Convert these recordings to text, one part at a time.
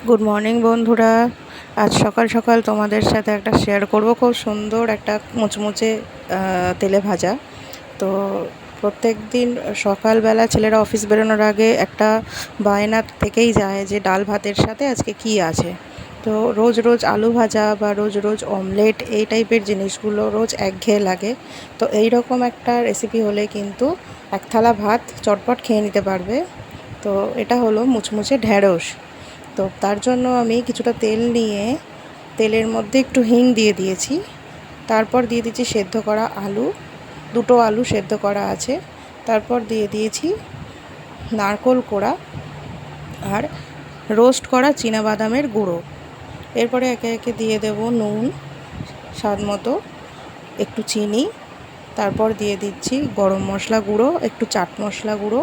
Good morning বন্ধুরা। আজ সকাল সকাল তোমাদের সাথে একটা শেয়ার করব, খুব সুন্দর একটা মুচমুচে তেলে ভাজা। তো প্রত্যেক দিন সকালবেলা ছেলেরা অফিস বেরোনোর আগে একটা বায়না থেকেই যায় যে ডাল ভাতের সাথে আজকে কি আছে। তো রোজ রোজ আলু ভাজা বা রোজ রোজ অমলেট এই টাইপের জিনিসগুলো রোজ একঘেয়ে লাগে। তো এই রকম একটা রেসিপি হলে কিন্তু এক থালা ভাত চটপট খেয়ে নিতে পারবে। তো এটা হলো মুচমুচে ঢ্যাঁড়স। তো তার জন্য আমি কিছুটা তেল নিয়ে তেলের মধ্যে একটু হিং দিয়ে দিয়েছি। তারপর দিয়ে দিয়েছি সেদ্ধ করা আলু, দুটো আলু সেদ্ধ করা আছে। তারপর দিয়ে দিয়েছি নারকেল কোড়া আর রোস্ট করা চীনাবাদামের গুঁড়ো। এরপরে একে একে দিয়ে দেব নুন স্বাদ মতো, একটু চিনি, তারপর দিয়ে দিচ্ছি গরম মশলা গুঁড়ো, একটু চাট মশলা গুঁড়ো,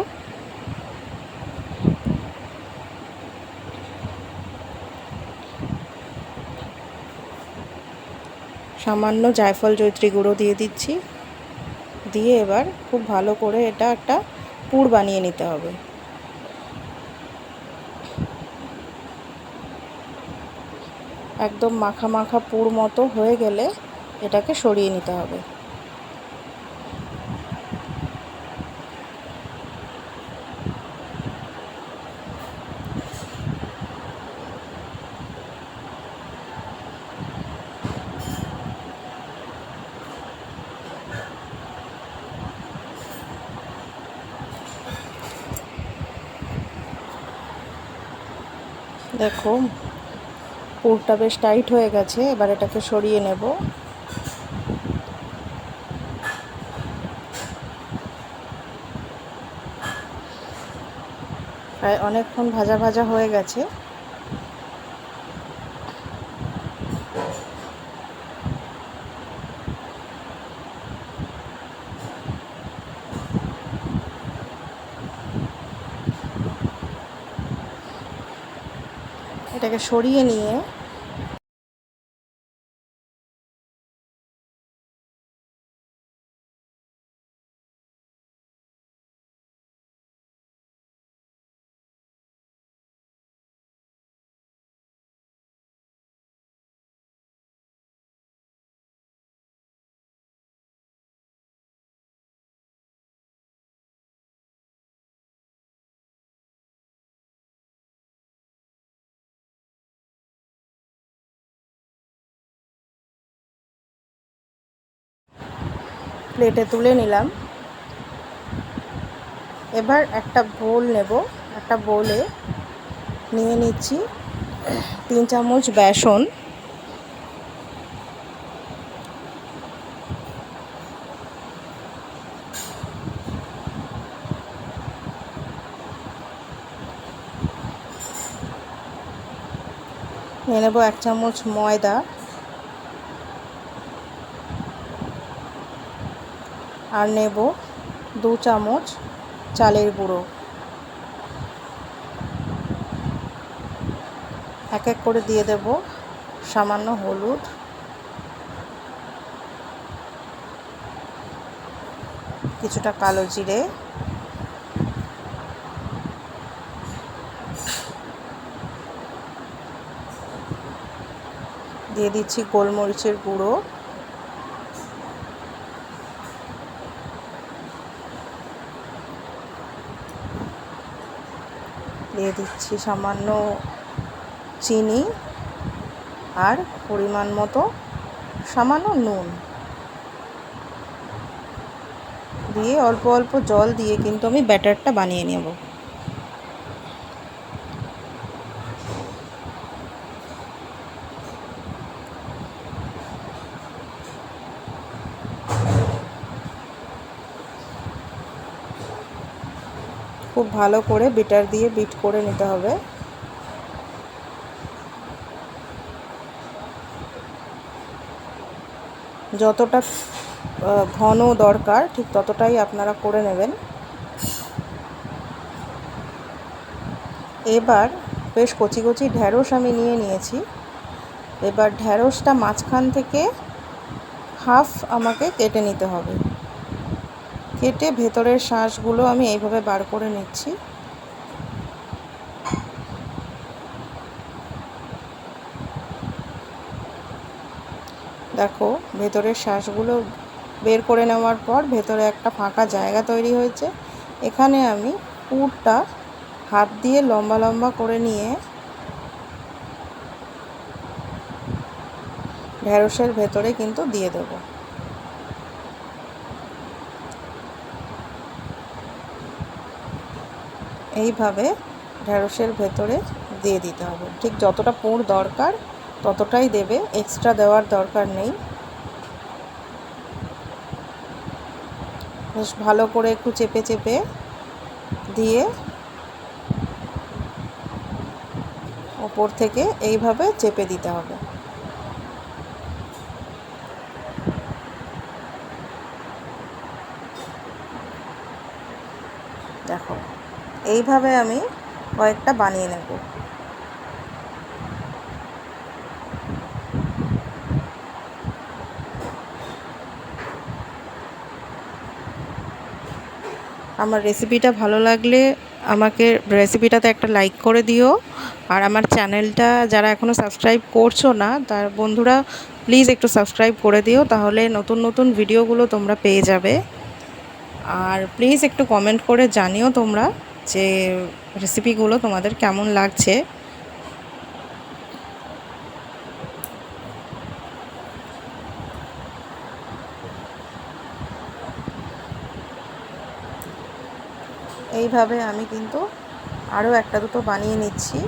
সামান্য জায়ফল জয়িত্রী গুঁড়ো দিয়ে দিচ্ছি। দিয়ে এবার খুব ভালো করে এটা একটা পুর বানিয়ে নিতে হবে। একদম মাখা মাখা পুর মতো হয়ে গেলে এটাকে সরিয়ে নিতে হবে। দেখো পুরটা বেশ টাইট হয়ে গেছে, এবার এটাকে সরিয়ে নেব। প্রায় অনেকক্ষণ ভাজা ভাজা হয়ে গেছে। এটাকে সরিয়ে নিয়ে প্লেটে তুলে নিলাম। এবার একটা বোল নেব, একটা বোলে নিয়ে নিচ্ছি 3 চামচ বেসন, নিয়ে নেব 1 চামচ ময়দা, আর নেব 2 চামচ চালের গুঁড়ো। এক এক করে দিয়ে দেব সামান্য হলুদ, কিছুটা কালো জিরে, দিয়ে দিচ্ছি গোলমরিচের গুঁড়ো, দিয়ে দিচ্ছি সামান্য চিনি আর পরিমাণ মতো সামান্য নুন। দিয়ে অল্প অল্প জল দিয়ে কিন্তু আমি ব্যাটারটা বানিয়ে নেব। খুব ভালো করে বিটার দিয়ে বিট করে নিতে হবে। যতটা ঘন দরকার ঠিক ততটাই আপনারা করে নেবেন। এবার বেশ কচি কচি ঢ্যাঁড়স আমি নিয়ে নিয়েছি। এবার ঢ্যাঁড়সটা মাঝখান থেকে হাফ আমাকে কেটে নিতে হবে। কেটে ভেতরের শাঁসগুলো আমি এইভাবে বার করে নিচ্ছি। দেখো ভেতরের শ্বাসগুলো বের করে নেওয়ার পর ভেতরে একটা ফাঁকা জায়গা তৈরি হয়েছে। এখানে আমি পুরটা হাত দিয়ে লম্বা লম্বা করে নিয়ে ঢ্যাঁড়সের ভেতরে কিন্তু দিয়ে দেব। এইভাবে ঢ্যাঁড়সের ভেতরে দিয়ে দিতে হবে। ঠিক যতটা পুর দরকার ততটাই দেবে, এক্সট্রা দেওয়ার দরকার নেই। বেশ ভালো করে একটু চেপে চেপে দিয়ে ওপর থেকে এইভাবে চেপে দিতে হবে। দেখো এইভাবে আমি কয়েকটা বানিয়ে নেব। আমার রেসিপিটা ভালো লাগলে আমাকে রেসিপিটাতে একটা লাইক করে দিও। আর আমার চ্যানেলটা যারা এখনও সাবস্ক্রাইব করছো না তার বন্ধুরা প্লিজ একটু সাবস্ক্রাইব করে দিও, তাহলে নতুন নতুন ভিডিওগুলো তোমরা পেয়ে যাবে। আর প্লিজ একটু কমেন্ট করে জানিও তোমরা যে রেসিপিগুলো তোমাদের কেমন লাগছে। এইভাবে আমি কিন্তু আরও একটা দুটো বানিয়ে নিচ্ছি।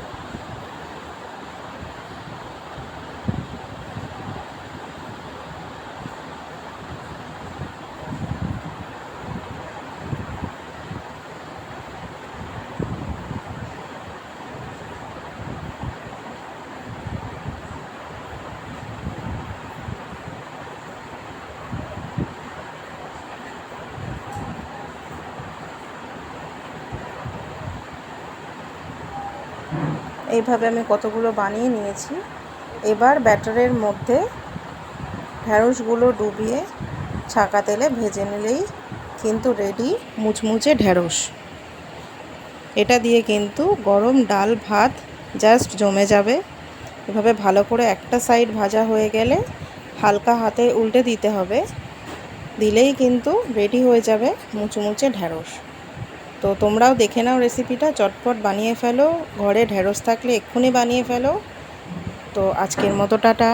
এইভাবে আমি কতগুলো বানিয়ে নিয়েছি। এবার ব্যাটারের মধ্যে ঢ্যাঁড়সগুলো ডুবিয়ে ছাঁকা তেলে ভেজে নিলেই কিন্তু রেডি মুচমুচে ঢ্যাঁড়স। এটা দিয়ে কিন্তু গরম ডাল ভাত জাস্ট জমে যাবে। এভাবে ভালো করে একটা সাইড ভাজা হয়ে গেলে হালকা হাতে উল্টে দিতে হবে, দিলেই কিন্তু রেডি হয়ে যাবে মুচমুচে ঢ্যাঁড়স। তো তোমরাও দেখে নাও রেসিপিটা, চটপট বানিয়ে ফেলো, ঘরে ঢ্যাঁড়স থাকলে এক্ষুনি বানিয়ে ফেলো। তো আজকের মতো টাটা।